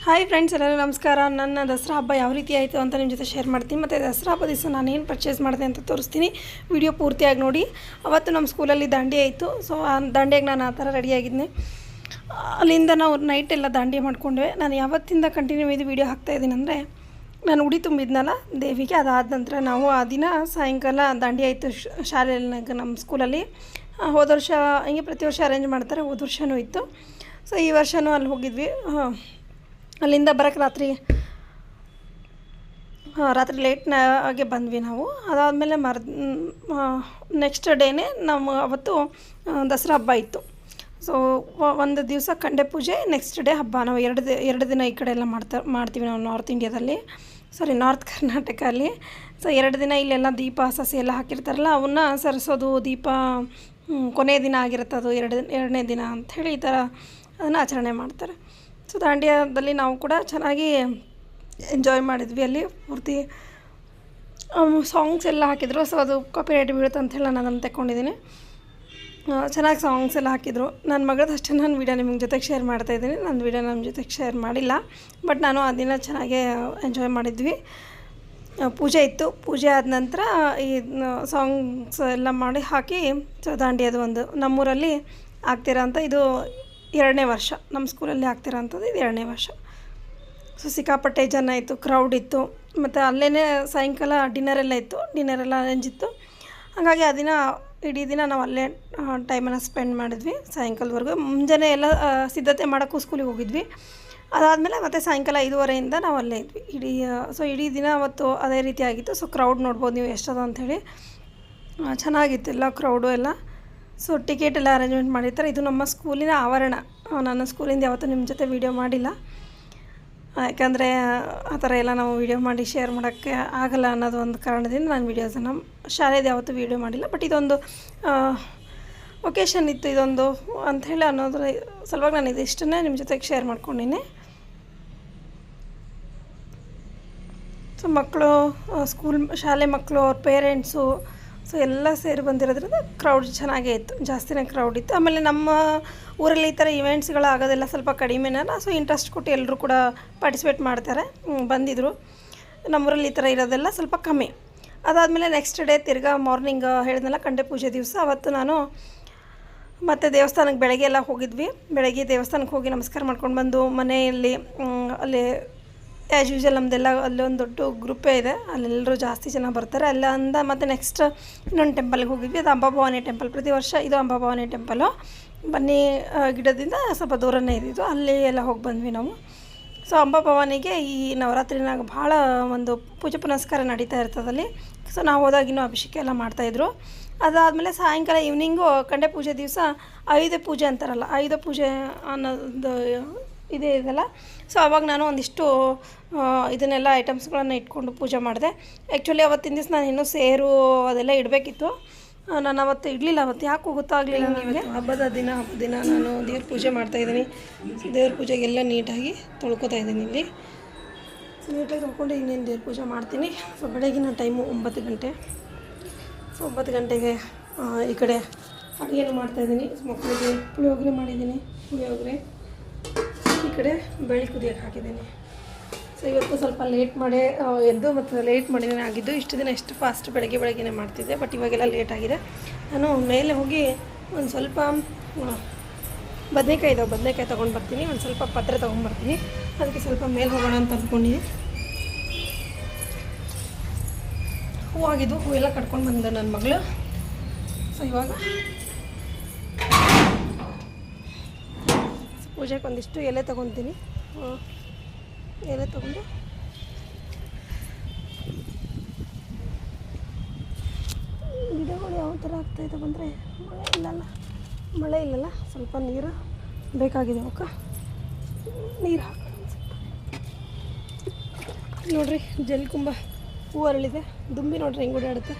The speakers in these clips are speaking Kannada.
ಹಾಯ್ ಫ್ರೆಂಡ್ಸ್, ಎಲ್ಲರಿಗೂ ನಮಸ್ಕಾರ. ನನ್ನ ದಸರಾ ಹಬ್ಬ ಯಾವ ರೀತಿ ಆಯಿತು ಅಂತ ನಿಮ್ಮ ಜೊತೆ ಶೇರ್ ಮಾಡ್ತೀನಿ. ಮತ್ತು ದಸರಾ ಹಬ್ಬದ ದಿವಸ ನಾನೇನು ಪರ್ಚೇಸ್ ಮಾಡಿದೆ ಅಂತ ತೋರಿಸ್ತೀನಿ. ವಿಡಿಯೋ ಪೂರ್ತಿಯಾಗಿ ನೋಡಿ. ಅವತ್ತು ನಮ್ಮ ಸ್ಕೂಲಲ್ಲಿ ದಾಂಡಿಯಾ ಇತ್ತು. ಸೊ ಆ ದಾಂಡಿಯಾಗೆ ನಾನು ಆ ಥರ ರೆಡಿಯಾಗಿದ್ದೆ. ಅಲ್ಲಿಂದ ನಾವು ನೈಟ್ ಎಲ್ಲ ದಾಂಡಿಯಾ ಮಾಡ್ಕೊಂಡ್ವಿ. ನಾನು ಯಾವತ್ತಿಂದ ಕಂಟಿನ್ಯೂ ಇದು ವೀಡಿಯೋ ಹಾಕ್ತಾಯಿದ್ದೀನಿ ಅಂದರೆ, ನಾನು ಉಡಿ ತುಂಬಿದ್ನಲ್ಲ ದೇವಿಗೆ, ಅದಾದ ನಂತರ ನಾವು ಆ ದಿನ ಸಾಯಂಕಾಲ ದಾಂಡಿಯಾ ಇತ್ತು ಶಾಲೆಯಲ್ಲಿ, ನಮ್ಮ ಸ್ಕೂಲಲ್ಲಿ. ಹೋದ ವರ್ಷ ಹಿಂಗೆ ಪ್ರತಿ ವರ್ಷ ಅರೇಂಜ್ ಮಾಡ್ತಾರೆ, ಹೋದ ವರ್ಷವೂ ಇತ್ತು. ಸೊ ಈ ವರ್ಷವೂ ಅಲ್ಲಿ ಹೋಗಿದ್ವಿ. ಅಲ್ಲಿಂದ ಬರೋಕ್ಕೆ ರಾತ್ರಿ ಲೇಟ್ನಾಗೆ ಬಂದ್ವಿ ನಾವು. ಅದಾದಮೇಲೆ ನೆಕ್ಸ್ಟ್ ಡೇನೇ ನಮ್ಮ ಅವತ್ತು ದಸರಾ ಹಬ್ಬ ಇತ್ತು. ಸೊ ಒಂದು ದಿವಸ ಕಂಡೆ ಪೂಜೆ, ನೆಕ್ಸ್ಟ್ ಡೇ ಹಬ್ಬ. ನಾವು ಎರಡು ದಿನ ಈ ಕಡೆ ಎಲ್ಲ ಮಾಡ್ತೀವಿ ನಾವು ನಾರ್ತ್ ಕರ್ನಾಟಕಲ್ಲಿ. ಸೊ 2 ದಿನ ಇಲ್ಲೆಲ್ಲ ದೀಪ ಸಸಿ ಎಲ್ಲ ಹಾಕಿರ್ತಾರಲ್ಲ, ಅವನ್ನ ಸರಿಸೋದು. ದೀಪ ಕೊನೆಯ ದಿನ ಆಗಿರುತ್ತೆ, ಅದು ಎರಡನೇ ದಿನ ಅಂಥೇಳಿ ಈ ಥರ ಅದನ್ನು ಆಚರಣೆ ಮಾಡ್ತಾರೆ. ಸೊ ದಾಂಡಿಯಾದಲ್ಲಿ ನಾವು ಕೂಡ ಚೆನ್ನಾಗಿ ಎಂಜಾಯ್ ಮಾಡಿದ್ವಿ. ಅಲ್ಲಿ ಪೂರ್ತಿ ಸಾಂಗ್ಸ್ ಎಲ್ಲ ಹಾಕಿದ್ರು. ಸೊ ಅದು ಕಾಪಿರೈಟ್ ಬೀಳುತ್ತೆ ಅಂಥೇಳಿ ನಾನು ಅದನ್ನು ತೆಕ್ಕೊಂಡಿದ್ದೀನಿ. ಚೆನ್ನಾಗಿ ಸಾಂಗ್ಸ್ ಎಲ್ಲ ಹಾಕಿದ್ರು. ನನ್ನ ಮಗಳದ್ದು ಅಷ್ಟೇ ನಾನು ವೀಡಿಯೋ ನಿಮ್ಮ ಜೊತೆಗೆ ಶೇರ್ ಮಾಡ್ತಾಯಿದ್ದೀನಿ. ನನ್ನ ವೀಡಿಯೋ ನಮ್ಮ ಜೊತೆಗೆ ಶೇರ್ ಮಾಡಿಲ್ಲ, ಬಟ್ ನಾನು ಆ ದಿನ ಚೆನ್ನಾಗೇ ಎಂಜಾಯ್ ಮಾಡಿದ್ವಿ. ಪೂಜೆ ಇತ್ತು. ಪೂಜೆ ಆದ ನಂತರ ಈ ಸಾಂಗ್ಸ್ ಎಲ್ಲ ಮಾಡಿ ಹಾಕಿ, ಸೊ ದಾಂಡಿಯಾದು ಒಂದು ನಮ್ಮೂರಲ್ಲಿ ಆಗ್ತಿರೋಂಥ ಇದು 2ನೇ ವರ್ಷ. ನಮ್ಮ ಸ್ಕೂಲಲ್ಲಿ ಆಗ್ತಿರೋ ಅಂಥದ್ದು ಇದು 2ನೇ ವರ್ಷ. ಸೊ ಸಿಕ್ಕಾಪಟ್ಟೆ ಜನ ಇತ್ತು, ಕ್ರೌಡ್ ಇತ್ತು. ಮತ್ತು ಅಲ್ಲೇ ಸಾಯಂಕಾಲ ಡಿನ್ನರೆಲ್ಲ ಇತ್ತು, ಡಿನ್ನರೆಲ್ಲ ಅರೇಂಜ್ ಇತ್ತು. ಹಾಗಾಗಿ ಆ ದಿನ ಇಡೀ ದಿನ ನಾವು ಅಲ್ಲೇ ಟೈಮನ್ನು ಸ್ಪೆಂಡ್ ಮಾಡಿದ್ವಿ ಸಾಯಂಕಾಲದವರೆಗೂ. ಮುಂಜಾನೆ ಎಲ್ಲ ಸಿದ್ಧತೆ ಮಾಡೋಕ್ಕೂ ಸ್ಕೂಲಿಗೆ ಹೋಗಿದ್ವಿ. ಅದಾದಮೇಲೆ ಮತ್ತು ಸಾಯಂಕಾಲ 5:30ಇಂದ ನಾವು ಅಲ್ಲೇ ಇದ್ವಿ ಇಡೀ ದಿನ ಅವತ್ತು ಅದೇ ರೀತಿ ಆಗಿತ್ತು. ಸೊ ಕ್ರೌಡ್ ನೋಡ್ಬೋದು ನೀವು ಎಷ್ಟದ ಅಂಥೇಳಿ. ಚೆನ್ನಾಗಿತ್ತು ಎಲ್ಲ ಕ್ರೌಡು ಎಲ್ಲ. ಸೊ ಟಿಕೆಟ್ ಎಲ್ಲ ಅರೇಂಜ್ಮೆಂಟ್ ಮಾಡಿರ್ತಾರೆ. ಇದು ನಮ್ಮ ಸ್ಕೂಲಿನ ಆವರಣ. ನನ್ನ ಸ್ಕೂಲಿಂದ ಯಾವತ್ತೂ ನಿಮ್ಮ ಜೊತೆ ವೀಡಿಯೋ ಮಾಡಿಲ್ಲ, ಯಾಕಂದರೆ ಆ ಥರ ಎಲ್ಲ ನಾವು ವೀಡಿಯೋ ಮಾಡಿ ಶೇರ್ ಮಾಡೋಕ್ಕೆ ಆಗಲ್ಲ ಅನ್ನೋದು ಒಂದು ಕಾರಣದಿಂದ ನಾನು ವೀಡಿಯೋಸನ್ನು ಶಾಲೆದು ಯಾವತ್ತೂ ವೀಡಿಯೋ ಮಾಡಿಲ್ಲ. ಬಟ್ ಇದೊಂದು ಒಕೇಶನ್ ಇತ್ತು, ಇದೊಂದು ಅಂಥೇಳಿ ಅನ್ನೋದ್ರ ಸಲುವಾಗಿ ನಾನು ಇದಿಷ್ಟನ್ನೇ ನಿಮ್ಮ ಜೊತೆಗೆ ಶೇರ್ ಮಾಡ್ಕೊಂಡಿನಿ. ಸೊ ಮಕ್ಕಳು, ಶಾಲೆ ಮಕ್ಕಳು, ಅವ್ರ ಪೇರೆಂಟ್ಸು, ಸೊ ಎಲ್ಲ ಸೇರಿ ಬಂದಿರೋದ್ರಿಂದ ಕ್ರೌಡ್ ಚೆನ್ನಾಗೇ ಇತ್ತು, ಜಾಸ್ತಿನೇ ಕ್ರೌಡ್ ಇತ್ತು. ಆಮೇಲೆ ನಮ್ಮ ಊರಲ್ಲಿ ಈ ಥರ ಇವೆಂಟ್ಸ್ಗಳು ಆಗೋದೆಲ್ಲ ಸ್ವಲ್ಪ ಕಡಿಮೆನಲ್ಲ. ಸೊ ಇಂಟ್ರೆಸ್ಟ್ ಕೊಟ್ಟು ಎಲ್ಲರೂ ಕೂಡ ಪಾರ್ಟಿಸಿಪೇಟ್ ಮಾಡ್ತಾರೆ, ಬಂದಿದ್ದರು. ನಮ್ಮೂರಲ್ಲಿ ಈ ಥರ ಇರೋದೆಲ್ಲ ಸ್ವಲ್ಪ ಕಮ್ಮಿ. ಅದಾದಮೇಲೆ ನೆಕ್ಸ್ಟ್ ಡೇ ತಿರ್ಗಾ ಮಾರ್ನಿಂಗ್ ಹೇಳಿದ್ನಲ್ಲ ಕಂಡೆ ಪೂಜೆ ದಿವಸ, ಅವತ್ತು ನಾನು ಮತ್ತು ದೇವಸ್ಥಾನಕ್ಕೆ ಬೆಳಗ್ಗೆ ಎಲ್ಲ ಹೋಗಿದ್ವಿ. ಬೆಳಗ್ಗೆ ದೇವಸ್ಥಾನಕ್ಕೆ ಹೋಗಿ ನಮಸ್ಕಾರ ಮಾಡ್ಕೊಂಡು ಬಂದು ಮನೆಯಲ್ಲಿ ಅಲ್ಲಿ ಆ್ಯಸ್ ಯೂಶಲ್ ನಮ್ಮದೆಲ್ಲ ಅಲ್ಲೊಂದು ದೊಡ್ಡ ಗ್ರೂಪೇ ಇದೆ, ಅಲ್ಲೆಲ್ಲರೂ ಜಾಸ್ತಿ ಜನ ಬರ್ತಾರೆ. ಅಲ್ಲಿಂದ ಮತ್ತು ನೆಕ್ಸ್ಟ್ ಇನ್ನೊಂದು ಟೆಂಪಲ್ಗೆ ಹೋಗಿದ್ವಿ. ಅದು ಅಂಬಾಭವಾನಿ ಟೆಂಪಲ್. ಪ್ರತಿ ವರ್ಷ ಇದು ಅಂಬಾಭವಾನಿ ಟೆಂಪಲು. ಬನ್ನಿ ಗಿಡದಿಂದ ಸ್ವಲ್ಪ ದೂರನೇ ಇದ್ದಿದ್ದು, ಅಲ್ಲಿ ಎಲ್ಲ ಹೋಗಿ ಬಂದ್ವಿ ನಾವು. ಸೊ ಅಂಬಾಭವಾನಿಗೆ ಈ ನವರಾತ್ರಿನಾಗ ಭಾಳ ಒಂದು ಪೂಜೆ ಪುನಸ್ಕಾರ ನಡೀತಾ ಇರ್ತದಲ್ಲಿ. ಸೊ ನಾವು ಹೋದಾಗ ಇನ್ನೂ ಅಭಿಷೇಕ ಎಲ್ಲ ಮಾಡ್ತಾಯಿದ್ರು. ಅದಾದಮೇಲೆ ಸಾಯಂಕಾಲ ಈವ್ನಿಂಗು ಕಂಡೆ ಪೂಜೆ ದಿವಸ ಆಯುಧ ಪೂಜೆ ಅಂತಾರಲ್ಲ, ಆಯುಧ ಪೂಜೆ ಅನ್ನೋದು ಇದೇ ಇದೆಲ್ಲ. ಸೊ ಅವಾಗ ನಾನು ಒಂದಿಷ್ಟು ಇದನ್ನೆಲ್ಲ ಐಟಮ್ಸ್ಗಳನ್ನು ಇಟ್ಕೊಂಡು ಪೂಜೆ ಮಾಡಿದೆ. ಆ್ಯಕ್ಚುಲಿ ಅವತ್ತಿನ ದಿವಸ ನಾನು ಇನ್ನೂ ಸೇರು ಅದೆಲ್ಲ ಇಡಬೇಕಿತ್ತು. ನಾನು ಅವತ್ತು ಇಡಲಿಲ್ಲ. ಅವತ್ತು ಯಾಕೋ ಗೊತ್ತಾಗಲಿಲ್ಲ ನನಗೆ. ಹಬ್ಬದ ದಿನ ನಾನು ದೇವ್ರ ಪೂಜೆ ಮಾಡ್ತಾಯಿದ್ದೀನಿ. ದೇವ್ರ ಪೂಜೆಗೆಲ್ಲ ನೀಟಾಗಿ ತೊಳ್ಕೊತಾ ಇದ್ದೀನಿ. ಇಲ್ಲಿ ನೀಟಾಗಿ ತೊಳ್ಕೊಂಡು ಇನ್ನೇನು ದೇವ್ರ ಪೂಜೆ ಮಾಡ್ತೀನಿ. ಸೊ ಬೆಳಗಿನ ಟೈಮು 9 ಗಂಟೆ. ಸೊ 9 ಗಂಟೆಗೆ ಈ ಕಡೆ ಅಡುಗೆನೂ ಮಾಡ್ತಾಯಿದ್ದೀನಿ. ಮಕ್ಕಳಿಗೆ ಪುಳಿಯೋಗರೆ ಮಾಡಿದ್ದೀನಿ. ಪುಳಿಯೋಗರೆ ಈ ಕಡೆ ಬೇಳೆ ಕುದಿಯೋಕ್ಕೆ ಹಾಕಿದ್ದೀನಿ. ಸೊ ಇವತ್ತು ಸ್ವಲ್ಪ ಲೇಟ್ ಮಾಡಿ ಎದ್ದು ಮತ್ತು ಲೇಟ್ ಮಾಡಿನೇ ಆಗಿದ್ದು. ಇಷ್ಟು ದಿನ ಎಷ್ಟು ಫಾಸ್ಟ್ ಬೆಳಗ್ಗೆನೇ ಮಾಡ್ತಿದ್ದೆ, ಬಟ್ ಇವಾಗೆಲ್ಲ ಲೇಟ್ ಆಗಿದೆ. ನಾನು ಮೇಲೆ ಹೋಗಿ ಒಂದು ಸ್ವಲ್ಪ ಬದನೆಕಾಯಿ ತೊಗೊಂಡು ಬರ್ತೀನಿ. ಒಂದು ಸ್ವಲ್ಪ ಪತ್ರೆ ತೊಗೊಂಡ್ಬರ್ತೀನಿ. ಅದಕ್ಕೆ ಸ್ವಲ್ಪ ಮೇಲೆ ಹೋಗೋಣ ಅಂತ ಅಂದ್ಕೊಂಡಿದ್ದೀನಿ. ಹೂವಾಗಿದ್ದು ಹೂವೆಲ್ಲ ಕಟ್ಕೊಂಡು ಬಂದೆ ನನ್ನ ಮಗಳು. ಸೊ ಇವಾಗ ಪೂಜೆಗೆ ಒಂದಿಷ್ಟು ಎಲೆ ತೊಗೊತೀನಿ. ಎಲೆ ತೊಗೊಂಡು ಗಿಡಗಳು ಯಾವ ಥರ ಆಗ್ತಾಯಿದೆ ಬಂದರೆ, ಮಳೆ ಇಲ್ಲಲ್ಲ, ಸ್ವಲ್ಪ ನೀರು ಬೇಕಾಗಿದೆ. ಅವಕ್ಕೆ ನೀರು ಹಾಕೋಣ ಸ್ವಲ್ಪ. ನೋಡಿರಿ, ಜಲ್ಕುಂಬ ಹೂ ಅರಳಿದೆ. ದುಂಬಿ ನೋಡ್ರಿ ಹೆಂಗೆ ಓಡಾಡುತ್ತೆ.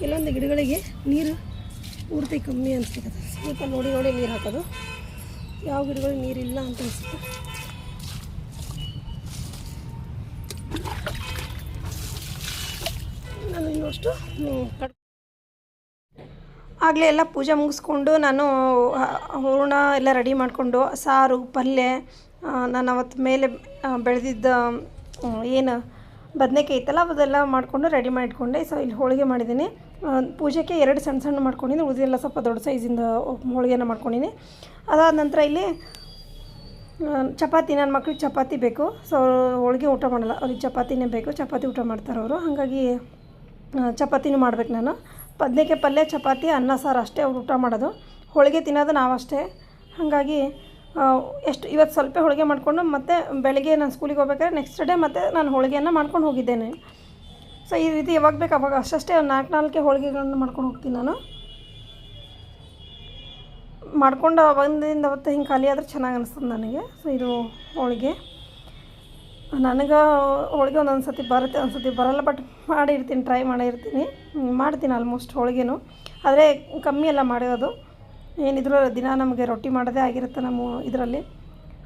ಕೆಲವೊಂದು ಗಿಡಗಳಿಗೆ ನೀರು ಪೂರ್ತಿ ಕಮ್ಮಿ ಅನಿಸ್ತದೆ. ಸ್ವಲ್ಪ ನೋಡಿ ನೀರು ಹಾಕೋದು. ಯಾವ ಗಿಡಗಳಿಗೆ ನೀರಿಲ್ಲ ಅಂತ ಅನಿಸುತ್ತೆ. ನಾನು ಇನ್ನಷ್ಟು ಆಗಲೇ ಎಲ್ಲ ಪೂಜೆ ಮುಗಿಸ್ಕೊಂಡು ನಾನು ಹೂರಣ ಎಲ್ಲ ರೆಡಿ ಮಾಡಿಕೊಂಡು ಸಾರು ಪಲ್ಯ ನಾನು ಅವತ್ತು ಮೇಲೆ ಬೆಳೆದಿದ್ದ ಏನು ಬದನೆಕಾಯಿ ಇತ್ತಲ್ಲ ಅದೆಲ್ಲ ಮಾಡಿಕೊಂಡು ರೆಡಿ ಮಾಡಿಟ್ಕೊಂಡೆ. ಸೊ ಇಲ್ಲಿ ಹೋಳಿಗೆ ಮಾಡಿದ್ದೀನಿ. ಪೂಜೆಗೆ 2 ಸಣ್ಣ ಸಣ್ಣ ಮಾಡ್ಕೊಂಡಿದ್ದೀನಿ, ಉಳಿದೆಲ್ಲ ಸ್ವಲ್ಪ ದೊಡ್ಡ ಸೈಜಿಂದ ಹೋಳಿಗೆನ ಮಾಡ್ಕೊಂಡಿನಿ. ಅದಾದ ನಂತರ ಇಲ್ಲಿ ಚಪಾತಿ, ನನ್ನ ಮಕ್ಳಿಗೆ ಚಪಾತಿ ಬೇಕು. ಸೊ ಹೋಳಿಗೆ ಊಟ ಮಾಡಲ್ಲ, ಅವ್ರಿಗೆ ಚಪಾತಿನೇ ಬೇಕು, ಚಪಾತಿ ಊಟ ಮಾಡ್ತಾರೆ ಅವರು. ಹಾಗಾಗಿ ಚಪಾತಿನೂ ಮಾಡ್ಬೇಕು ನಾನು. ಬದನೆಕಾಯಿ ಪಲ್ಯ, ಚಪಾತಿ, ಅನ್ನ ಸಾರು ಅಷ್ಟೇ ಅವ್ರು ಊಟ ಮಾಡೋದು. ಹೋಳಿಗೆ ತಿನ್ನೋದು ನಾವಷ್ಟೇ. ಹಾಗಾಗಿ ಎಷ್ಟು ಇವತ್ತು ಸ್ವಲ್ಪ ಹೋಳಿಗೆ ಮಾಡಿಕೊಂಡು ಮತ್ತು ಬೆಳಗ್ಗೆ ನಾನು ಸ್ಕೂಲಿಗೆ ಹೋಗ್ಬೇಕಾದ್ರೆ ನೆಕ್ಸ್ಟ್ ಡೇ ಮತ್ತು ನಾನು ಹೋಳಿಗೆಯನ್ನು ಮಾಡ್ಕೊಂಡು ಹೋಗಿದ್ದೇನೆ. ಸೊ ಈ ರೀತಿ ಯಾವಾಗ ಬೇಕು ಅವಾಗ ಅಷ್ಟೇ 4 ಹೋಳಿಗೆಗಳನ್ನು ಮಾಡ್ಕೊಂಡು ಹೋಗ್ತೀನಿ ನಾನು. ಮಾಡ್ಕೊಂಡು ಒಂದಿಂದ ಅವತ್ತು ಹಿಂಗೆ ಖಾಲಿ ಆದರೆ ಚೆನ್ನಾಗಿ ಅನಿಸ್ತದೆ ನನಗೆ. ಸೊ ಇದು ಹೋಳಿಗೆ ನನಗೆ ಹೋಳಿಗೆ ಒಂದೊಂದು ಸತಿ ಬರುತ್ತೆ, ಒಂದು ಸತಿ ಬರೋಲ್ಲ. ಬಟ್ ಮಾಡಿರ್ತೀನಿ, ಟ್ರೈ ಮಾಡಿರ್ತೀನಿ, ಮಾಡ್ತೀನಿ ಆಲ್ಮೋಸ್ಟ್ ಹೋಳಿಗೆನೂ. ಆದರೆ ಕಮ್ಮಿ ಎಲ್ಲ ಮಾಡೋದು. ಏನಿದ್ರು ದಿನ ನಮಗೆ ರೊಟ್ಟಿ ಮಾಡೋದೇ ಆಗಿರುತ್ತೆ ನಮ್ಮ ಇದರಲ್ಲಿ.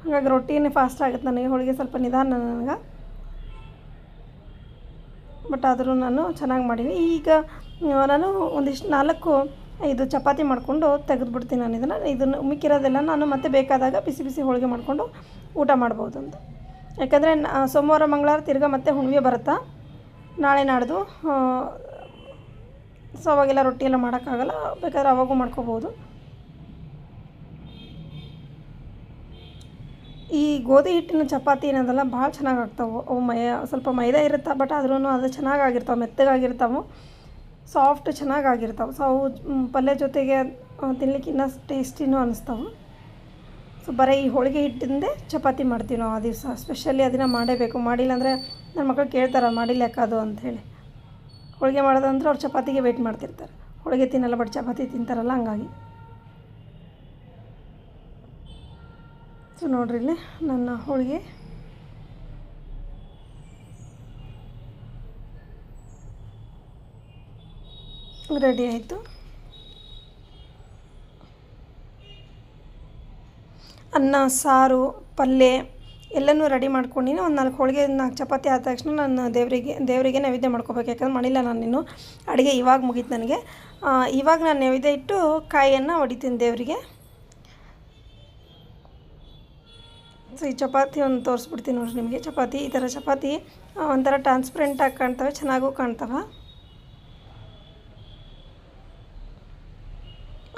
ಹಾಗಾಗಿ ರೊಟ್ಟಿನೇ ಫಾಸ್ಟ್ ಆಗುತ್ತೆ ನನಗೆ, ಹೋಳಿಗೆ ಸ್ವಲ್ಪ ನಿಧಾನ ನನಗೆ. ಬಟ್ ಆದರೂ ನಾನು ಚೆನ್ನಾಗಿ ಮಾಡೀನಿ. ಈಗ ನಾನು ಒಂದಿಷ್ಟು 4-5 ಚಪಾತಿ ಮಾಡಿಕೊಂಡು ತೆಗೆದುಬಿಡ್ತೀನಿ ನಾನು. ಇದನ್ನು ಮಿಕ್ಕಿರೋದೆಲ್ಲ ನಾನು ಮತ್ತೆ ಬೇಕಾದಾಗ ಬಿಸಿ ಬಿಸಿ ಹೋಳಿಗೆ ಮಾಡಿಕೊಂಡು ಊಟ ಮಾಡ್ಬೋದು ಅಂತ. ಯಾಕಂದರೆ ಸೋಮವಾರ ಮಂಗಳವಾರ ತಿರ್ಗಾ ಮತ್ತೆ ಹುಣ್ಣಿಮೆ ಬರುತ್ತಾ, ನಾಳೆ ನಾಡ್ದು. ಸೊ ಅವಾಗೆಲ್ಲ ರೊಟ್ಟಿ ಎಲ್ಲ ಮಾಡೋಕ್ಕಾಗಲ್ಲ, ಬೇಕಾದ್ರೆ ಅವಾಗೂ ಮಾಡ್ಕೋಬೋದು. ಈ ಗೋಧಿ ಹಿಟ್ಟಿನ ಚಪಾತಿ ಏನದಲ್ಲ ಭಾಳ ಚೆನ್ನಾಗಿ ಆಗ್ತಾವೆ. ಅವು ಸ್ವಲ್ಪ ಮೈದಾ ಇರುತ್ತೆ, ಬಟ್ ಆದ್ರೂ ಅದು ಚೆನ್ನಾಗಾಗಿರ್ತಾವೆ, ಮೆತ್ತಗಾಗಿರ್ತಾವೆ, ಸಾಫ್ಟ್ ಚೆನ್ನಾಗಾಗಿರ್ತಾವೆ. ಸೊ ಅವು ಪಲ್ಯ ಜೊತೆಗೆ ತಿನ್ಲಿಕ್ಕೆ ಇನ್ನೂ ಟೇಸ್ಟಿನೂ ಅನ್ನಿಸ್ತಾವೆ. ಸೊ ಬರೀ ಈ ಹೋಳಿಗೆ ಹಿಟ್ಟಿಂದೇ ಚಪಾತಿ ಮಾಡ್ತೀವಿ ನಾವು ಆ ದಿವಸ. ಸ್ಪೆಷಲಿ ಅದನ್ನು ಮಾಡೇಬೇಕು. ಮಾಡಿಲ್ಲ ಅಂದರೆ ನನ್ನ ಮಕ್ಕಳು ಕೇಳ್ತಾರೆ ಮಾಡಿಲ್ಲ ಯಾಕದು ಅಂಥೇಳಿ. ಹೋಳಿಗೆ ಮಾಡೋದಂದ್ರೆ ಅವ್ರು ಚಪಾತಿಗೆ ವೆಯ್ಟ್ ಮಾಡ್ತಿರ್ತಾರೆ. ಹೋಳಿಗೆ ತಿನ್ನಲ್ಲ ಬಟ್ ಚಪಾತಿ ತಿಂತಾರಲ್ಲ, ಹಂಗಾಗಿ. ಸೊ ನೋಡ್ರಿ ಇಲ್ಲಿ ನನ್ನ ಹೋಳಿಗೆ ರೆಡಿ ಆಯಿತು. ಅನ್ನ ಸಾರು ಪಲ್ಯ ಎಲ್ಲನೂ ರೆಡಿ ಮಾಡ್ಕೊಂಡಿನಿ. ಒಂದು 4 ಹೋಳಿಗೆ 4 ಚಪಾತಿ ಆದ ತಕ್ಷಣ ನಾನು ದೇವರಿಗೆ ನೈವೇದ್ಯ ಮಾಡ್ಕೋಬೇಕು. ಯಾಕಂದ್ರೆ ಮಾಡಿಲ್ಲ ನಾನು ಇನ್ನೂ ಅಡುಗೆ. ಇವಾಗ ಮುಗೀತು ನನಗೆ. ಇವಾಗ ನಾನು ನೈವೇದ್ಯ ಇಟ್ಟು ಕಾಯಿಯನ್ನು ಹೊಡಿತೀನಿ ದೇವರಿಗೆ. ಸೊ ಈ ಚಪಾತಿ ಒಂದು ತೋರಿಸ್ಬಿಡ್ತೀನಿ ನೋಡಿರಿ ನಿಮಗೆ. ಚಪಾತಿ ಈ ಥರ ಚಪಾತಿ ಒಂಥರ ಟ್ರಾನ್ಸ್ಪರೆಂಟಾಗಿ ಕಾಣ್ತವೆ, ಚೆನ್ನಾಗೂ ಕಾಣ್ತವೆ.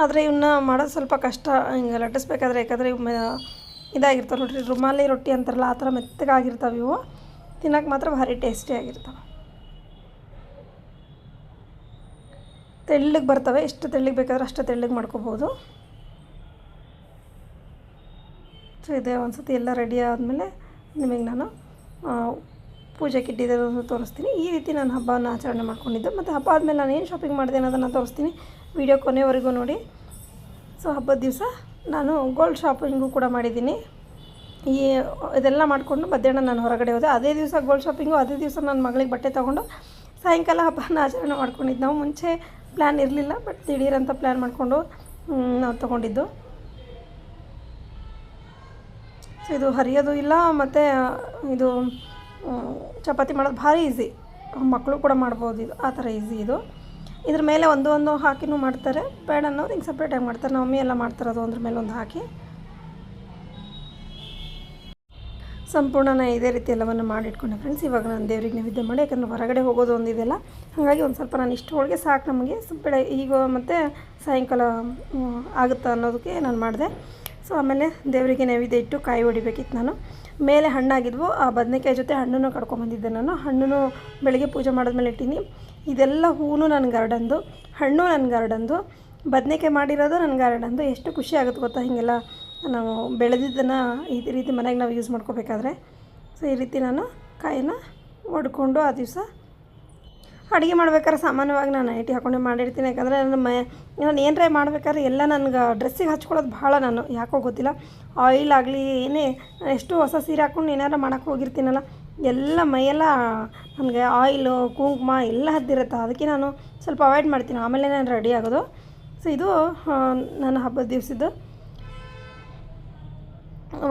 ಆದರೆ ಇವನ್ನ ಮಾಡೋದು ಸ್ವಲ್ಪ ಕಷ್ಟ, ಹಿಂಗೆ ಲಟ್ಟಿಸ್ಬೇಕಾದ್ರೆ. ಯಾಕಂದರೆ ಇದಾಗಿರ್ತಾವೆ ನೋಡಿರಿ, ರುಮಾಲಿ ರೊಟ್ಟಿ ಅಂತಾರಲ್ಲ ಆ ಥರ ಮೆತ್ತಗಾಗಿರ್ತಾವೆ ಇವು. ತಿನ್ನೋಕೆ ಮಾತ್ರ ಭಾರಿ ಟೇಸ್ಟಿಯಾಗಿರ್ತವೆ. ತೆಳ್ಳಗೆ ಬರ್ತವೆ, ಎಷ್ಟು ತೆಳ್ಳಗೆ ಬೇಕಾದ್ರೆ ಅಷ್ಟು ತೆಳ್ಳಗೆ ಮಾಡ್ಕೋಬೋದು. ಸೊ ಇದೆ ಒಂದು ಸತಿ ಎಲ್ಲ ರೆಡಿ ಆದಮೇಲೆ ನಿಮಗೆ ನಾನು ಪೂಜೆಗೆ ಇಟ್ಟಿದ್ದನ್ನು ತೋರಿಸ್ತೀನಿ. ಈ ರೀತಿ ನಾನು ಹಬ್ಬವನ್ನು ಆಚರಣೆ ಮಾಡ್ಕೊಂಡಿದ್ದೆ. ಮತ್ತು ಹಬ್ಬ ಆದಮೇಲೆ ನಾನು ಏನು ಶಾಪಿಂಗ್ ಮಾಡಿದೆ ಅನ್ನೋದನ್ನು ತೋರಿಸ್ತೀನಿ. ವಿಡಿಯೋ ಕೊನೆವರೆಗೂ ನೋಡಿ. ಸೊ ಹಬ್ಬದ ದಿವಸ ನಾನು ಗೋಲ್ಡ್ ಶಾಪಿಂಗು ಕೂಡ ಮಾಡಿದ್ದೀನಿ. ಇದೆಲ್ಲ ಮಾಡಿಕೊಂಡು ಮಧ್ಯಾಹ್ನ ನಾನು ಹೊರಗಡೆ ಹೋದೆ. ಅದೇ ದಿವಸ ಗೋಲ್ಡ್ ಶಾಪಿಂಗು, ಅದೇ ದಿವಸ ನನ್ನ ಮಗಳಿಗೆ ಬಟ್ಟೆ ತೊಗೊಂಡು ಸಾಯಂಕಾಲ ಹಬ್ಬನ ಆಚರಣೆ ಮಾಡ್ಕೊಂಡಿದ್ದು. ನಾವು ಮುಂಚೆ ಪ್ಲ್ಯಾನ್ ಇರಲಿಲ್ಲ, ಬಟ್ ದಿಢೀರಂತ ಪ್ಲ್ಯಾನ್ ಮಾಡಿಕೊಂಡು ನಾವು ತೊಗೊಂಡಿದ್ದು. ಸೊ ಇದು ಹರಿಯೋದು ಇಲ್ಲ, ಮತ್ತು ಇದು ಚಪಾತಿ ಮಾಡೋದು ಭಾರಿ ಈಸಿ, ಮಕ್ಕಳು ಕೂಡ ಮಾಡ್ಬೋದು. ಇದು ಆ ಥರ ಈಸಿ. ಇದ್ರ ಮೇಲೆ ಒಂದು ಹಾಕಿನೂ ಮಾಡ್ತಾರೆ. ಬೇಡ ಅನ್ನೋರು ಹಿಂಗೆ ಸಪ್ರೇಟಾಗಿ ಮಾಡ್ತಾರೆ. ನಮ್ಮ ಮಮ್ಮಿ ಎಲ್ಲ ಮಾಡ್ತಾರದು ಒಂದ್ರ ಮೇಲೆ ಒಂದು ಹಾಕಿ. ಸಂಪೂರ್ಣ ಇದೇ ರೀತಿ ಎಲ್ಲವನ್ನು ಮಾಡಿಟ್ಕೊಂಡೆ ಫ್ರೆಂಡ್ಸ್. ಇವಾಗ ನಾನು ದೇವ್ರಿಗೆ ನೈವೇದ್ಯ ಮಾಡಿ, ಯಾಕಂದರೆ ಹೊರಗಡೆ ಹೋಗೋದು ಒಂದಿದೆಯಲ್ಲ, ಹಾಗಾಗಿ ಒಂದು ಸ್ವಲ್ಪ ನಾನು ಇಷ್ಟು ಹೋಳಿಗೆ ಸಾಕು ನಮಗೆ. ಸ್ವಲ್ಪ ಈಗ ಮತ್ತು ಸಾಯಂಕಾಲ ಆಗುತ್ತಾ ಅನ್ನೋದಕ್ಕೆ ನಾನು ಮಾಡಿದೆ. ಸೊ ಆಮೇಲೆ ದೇವರಿಗೆ ನೈವೇದ್ಯ ಇಟ್ಟು ಕಾಯಿ ಹೊಡಿಬೇಕಿತ್ತು ನಾನು. ಮೇಲೆ ಹಣ್ಣಾಗಿದ್ವು, ಆ ಬದನೆಕಾಯಿ ಜೊತೆ ಹಣ್ಣನ್ನು ಕಡ್ಕೊಂಬಂದಿದ್ದೆ ನಾನು. ಹಣ್ಣು ಬೆಳಗ್ಗೆ ಪೂಜೆ ಮಾಡಿದ್ಮೇಲೆ ಇಟ್ಟೀನಿ. ಇದೆಲ್ಲ ಹೂವು ನನ್ನ ಗಾರ್ಡನ್ದು, ಹಣ್ಣು ನನ್ನ ಗಾರ್ಡನ್ದು, ಬದನೆಕಾಯಿ ಮಾಡಿರೋದು ನನ್ನ ಗಾರ್ಡನ್ದು. ಎಷ್ಟು ಖುಷಿ ಆಗುತ್ತೆ ಗೊತ್ತಾ ಹೀಗೆಲ್ಲ ನಾವು ಬೆಳೆದಿದ್ದನ್ನು ಈ ರೀತಿ ಮನೆಗೆ ನಾವು ಯೂಸ್ ಮಾಡ್ಕೋಬೇಕಾದ್ರೆ. ಸೊ ಈ ರೀತಿ ನಾನು ಕಾಯಿನ ಹೊಡ್ಕೊಂಡು ಆ ದಿವಸ ಅಡುಗೆ ಮಾಡ್ಬೇಕಾದ್ರೆ ಸಾಮಾನ್ಯವಾಗಿ ನಾನು ನೈಟಿ ಹಾಕ್ಕೊಂಡೆ ಮಾಡಿರ್ತೀನಿ. ಯಾಕಂದರೆ ನಾನು ಏನರೇ ಮಾಡ್ಬೇಕಾದ್ರೆ ಎಲ್ಲ ನನಗೆ ಡ್ರೆಸ್ಸಿಗೆ ಹಚ್ಕೊಳ್ಳೋದು ಭಾಳ, ನಾನು ಯಾಕೋ ಗೊತ್ತಿಲ್ಲ, ಆಯಿಲ್ ಆಗಲಿ ಏನೇ, ಎಷ್ಟು ಹೊಸ ಸೀರೆ ಹಾಕ್ಕೊಂಡು ಏನಾರು ಮಾಡೋಕ್ಕೆ ಹೋಗಿರ್ತೀನಲ್ಲ, ಎಲ್ಲ ಮೈಯೆಲ್ಲ ನನಗೆ ಆಯಿಲು ಕುಂಕುಮ ಎಲ್ಲ ಹದ್ದಿರುತ್ತೆ. ಅದಕ್ಕೆ ನಾನು ಸ್ವಲ್ಪ ಅವಾಯ್ಡ್ ಮಾಡ್ತೀನಿ, ಆಮೇಲೆ ನಾನು ರೆಡಿ ಆಗೋದು. ಸೊ ಇದು ನನ್ನ ಹಬ್ಬದ ದಿವಸದ್ದು.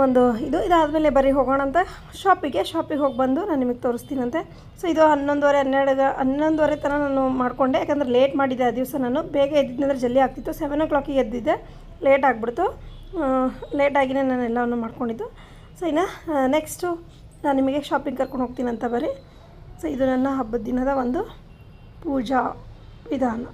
ಒಂದು ಇದಾದಮೇಲೆ ಬರೀ ಹೋಗೋಣ ಅಂತ ಶಾಪಿಗೆ ಹೋಗಿ ಬಂದು ನಾನು ನಿಮಗೆ ತೋರಿಸ್ತೀನಂತೆ. ಸೊ ಇದು 11:30 ತನಕ ನಾನು ಮಾಡಿಕೊಂಡೆ, ಯಾಕಂದರೆ ಲೇಟ್ ಮಾಡಿದ್ದೆ ಆ ದಿವಸ. ನಾನು ಬೇಗ ಎದ್ದಿದ್ದಂದ್ರೆ ಜಲ್ದಿ ಆಗ್ತಿತ್ತು. 7 o'clock ಎದ್ದಿದ್ದೆ, ಲೇಟ್ ಆಗಿಬಿಡ್ತು. ಲೇಟಾಗಿಯೇ ನಾನು ಎಲ್ಲವನ್ನು ಮಾಡ್ಕೊಂಡಿದ್ದು. ಸೊ ಇನ್ನು ನೆಕ್ಸ್ಟು ನಾನು ನಿಮಗೆ ಶಾಪಿಂಗ್ ಕರ್ಕೊಂಡು ಹೋಗ್ತೀನಂತ ಬರ್ರಿ. ಸೊ ಇದು ನನ್ನ ಹಬ್ಬದ ದಿನದ ಒಂದು ಪೂಜಾ ವಿಧಾನ.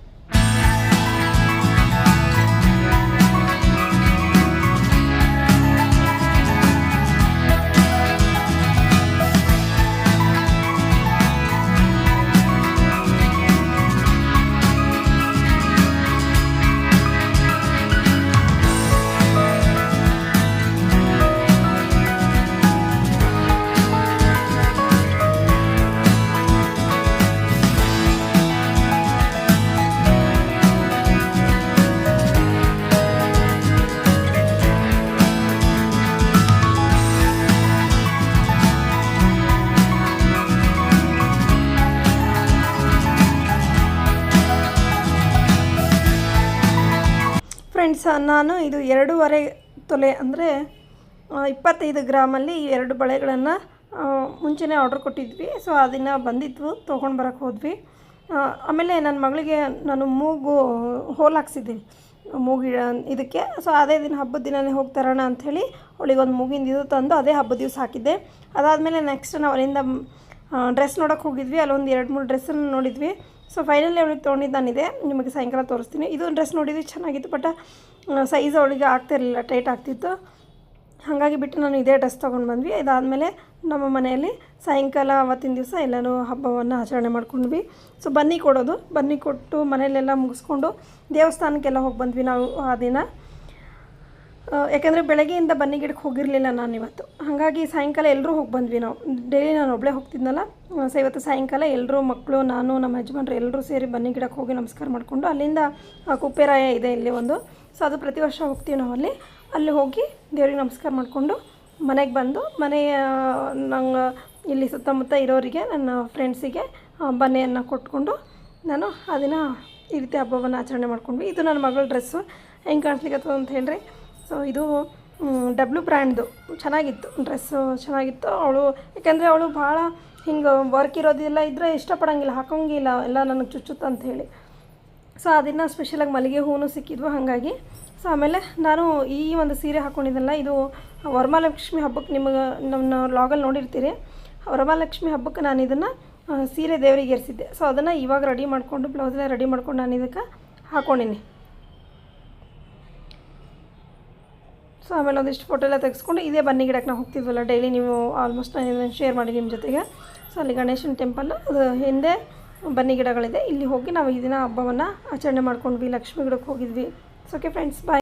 ಫ್ರೆಂಡ್ಸ್, ನಾನು ಇದು 2.5 ತೊಲೆ ಅಂದರೆ 25 ಗ್ರಾಮಲ್ಲಿ ಈ 2 ಬಳೆಗಳನ್ನು ಮುಂಚೆನೇ ಆರ್ಡ್ರ್ ಕೊಟ್ಟಿದ್ವಿ. ಸೊ ಅದನ್ನು ಬಂದಿದ್ವು, ತೊಗೊಂಡು ಬರೋಕ್ಕೆ ಹೋದ್ವಿ. ಆಮೇಲೆ ನನ್ನ ಮಗಳಿಗೆ ನಾನು ಮೂಗು ಹೋಲ್ ಹಾಕ್ಸಿದ್ದೀನಿ, ಮೂಗಿ ಇದಕ್ಕೆ. ಸೊ ಅದೇ ದಿನ ಹಬ್ಬದ ದಿನವೇ ಹೋಗಿ ತರೋಣ ಅಂಥೇಳಿ ಅವಳಿಗೆ ಒಂದು ಮೂಗಿಂದ ಇದು ತಂದು ಅದೇ ಹಬ್ಬದ ದಿವಸ ಹಾಕಿದ್ದೆ. ಅದಾದಮೇಲೆ ನೆಕ್ಸ್ಟ್ ನಾವು ಅಲ್ಲಿಂದ ಡ್ರೆಸ್ ನೋಡೋಕ್ಕೆ ಹೋಗಿದ್ವಿ. ಅಲ್ಲೊಂದು 2-3 ಡ್ರೆಸ್ಸನ್ನು ನೋಡಿದ್ವಿ. ಸೊ ಫೈನಲಿ ಅವಳಿಗೆ ತೊಗೊಂಡಿದ್ದು ನಾನಿದೆ, ನಿಮಗೆ ಸಾಯಂಕಾಲ ತೋರಿಸ್ತೀನಿ. ಇದು ಡ್ರೆಸ್ ನೋಡಿದ್ವಿ, ಚೆನ್ನಾಗಿತ್ತು. ಬಟ್ ಸೈಜ್ ಅವಳಿಗೆ ಆಗ್ತಿರಲಿಲ್ಲ, ಟೈಟ್ ಆಗ್ತಿತ್ತು. ಹಾಗಾಗಿ ಬಿಟ್ಟು ನಾನು ಇದೇ ಡ್ರೆಸ್ ತೊಗೊಂಡು ಬಂದ್ವಿ. ಇದಾದಮೇಲೆ ನಮ್ಮ ಮನೆಯಲ್ಲಿ ಸಾಯಂಕಾಲ ಅವತ್ತಿನ ದಿವಸ ಎಲ್ಲನೂ ಹಬ್ಬವನ್ನು ಆಚರಣೆ ಮಾಡ್ಕೊಂಡ್ವಿ. ಸೊ ಬನ್ನಿ ಕೊಟ್ಟು ಮನೆಯಲ್ಲೆಲ್ಲ ಮುಗಿಸ್ಕೊಂಡು ದೇವಸ್ಥಾನಕ್ಕೆಲ್ಲ ಹೋಗಿ ಬಂದ್ವಿ ನಾವು ಆ ದಿನ. ಯಾಕೆಂದರೆ ಬೆಳಗ್ಗೆಯಿಂದ ಬನ್ನಿ ಗಿಡಕ್ಕೆ ಹೋಗಿರಲಿಲ್ಲ ನಾನು ಇವತ್ತು. ಹಾಗಾಗಿ ಸಾಯಂಕಾಲ ಎಲ್ಲರೂ ಹೋಗಿ ಬಂದ್ವಿ ನಾವು. ಡೈಲಿ ನಾನು ಒಬ್ಬಳೇ ಹೋಗ್ತಿದ್ನಲ್ಲ. ಸೊ ಇವತ್ತು ಸಾಯಂಕಾಲ ಎಲ್ಲರೂ, ಮಕ್ಕಳು, ನಾನು, ನಮ್ಮ ಯಜಮಾನ್ರು ಎಲ್ಲರೂ ಸೇರಿ ಬನ್ನಿ ಗಿಡಕ್ಕೆ ಹೋಗಿ ನಮಸ್ಕಾರ ಮಾಡಿಕೊಂಡು, ಅಲ್ಲಿಂದ ಕುಪ್ಪೆರಾಯ ಇದೆ ಇಲ್ಲಿ ಒಂದು. ಸೊ ಅದು ಪ್ರತಿ ವರ್ಷ ಹೋಗ್ತೀವಿ ನಾವು ಅಲ್ಲಿ ಹೋಗಿ ದೇವ್ರಿಗೆ ನಮಸ್ಕಾರ ಮಾಡಿಕೊಂಡು ಮನೆಗೆ ಬಂದು, ನಂಗೆ ಇಲ್ಲಿ ಸುತ್ತಮುತ್ತ ಇರೋರಿಗೆ, ನನ್ನ ಫ್ರೆಂಡ್ಸಿಗೆ ಬನ್ನೆಯನ್ನು ಕೊಟ್ಕೊಂಡು ನಾನು ಅದನ್ನು ಈ ರೀತಿ ಹಬ್ಬವನ್ನು ಆಚರಣೆ ಮಾಡ್ಕೊಂಡ್ವಿ. ಇದು ನನ್ನ ಮಗಳ ಡ್ರೆಸ್ಸು ಹೆಂಗೆ ಕಾಣಿಸ್ಲಿಕ್ಕತ್ತದ ಅಂತ ಹೇಳ್ರಿ. ಸೊ ಇದು W ಬ್ರ್ಯಾಂಡ್ದು ಚೆನ್ನಾಗಿತ್ತು, ಡ್ರೆಸ್ಸು ಚೆನ್ನಾಗಿತ್ತು. ಯಾಕೆಂದರೆ ಅವಳು ಭಾಳ ಹಿಂಗೆ ವರ್ಕ್ ಇರೋದಿಲ್ಲ ಇದ್ದರೆ ಇಷ್ಟಪಡೋಂಗಿಲ್ಲ, ಹಾಕೋಂಗಿಲ್ಲ, ಎಲ್ಲ ನನಗೆ ಚುಚ್ಚುತ್ತೆ ಅಂಥೇಳಿ. ಸೊ ಅದನ್ನು ಸ್ಪೆಷಲಾಗಿ ಮಲ್ಲಿಗೆ ಹೂವು ಸಿಕ್ಕಿದ್ವು ಹಾಗಾಗಿ. ಸೊ ಆಮೇಲೆ ನಾನು ಈ ಒಂದು ಸೀರೆ ಹಾಕ್ಕೊಂಡಿದ್ದೆನಲ್ಲ, ಇದು ವರಮಹಾಲಕ್ಷ್ಮಿ ಹಬ್ಬಕ್ಕೆ ನಿಮಗೆ ನಮ್ಮ ಲಾಗಲ್ಲಿ ನೋಡಿರ್ತೀರಿ. ವರಮಹಾಲಕ್ಷ್ಮಿ ಹಬ್ಬಕ್ಕೆ ನಾನು ಇದನ್ನು ಸೀರೆ ದೇವರಿಗೆ ಏರಿಸಿದ್ದೆ. ಸೊ ಅದನ್ನು ಇವಾಗ ರೆಡಿ ಮಾಡಿಕೊಂಡು, ಬ್ಲೌಸೆಲ್ಲ ರೆಡಿ ಮಾಡ್ಕೊಂಡು ನಾನು ಇದಕ್ಕೆ ಹಾಕ್ಕೊಂಡಿನಿ. ಸೊ ಆಮೇಲೆ ಒಂದಿಷ್ಟು ಫೋಟೋ ಎಲ್ಲ ತೆಗೆಸ್ಕೊಂಡು ಇದೇ ಬನ್ನಿ ಗಿಡಕ್ಕೆ ನಾವು ಹೋಗ್ತಿದ್ವಲ್ಲ ಡೈಲಿ, ನೀವು ಆಲ್ಮೋಸ್ಟ್ ನಾನು ಇದನ್ನು ಶೇರ್ ಮಾಡಿ ನಿಮ್ಮ ಜೊತೆಗೆ. ಸೊ ಅಲ್ಲಿ ಗಣೇಶನ ಟೆಂಪಲ್, ಅದು ಹಿಂದೆ ಬನ್ನಿ ಗಿಡಗಳಿದೆ. ಇಲ್ಲಿ ಹೋಗಿ ನಾವು ಈ ದಿನ ಹಬ್ಬವನ್ನು ಆಚರಣೆ ಮಾಡ್ಕೊಂಡ್ವಿ, ಲಕ್ಷ್ಮೀ ಗಿಡಕ್ಕೆ ಹೋಗಿದ್ವಿ. ಸೊ ಓಕೆ ಫ್ರೆಂಡ್ಸ್, ಬಾಯ್.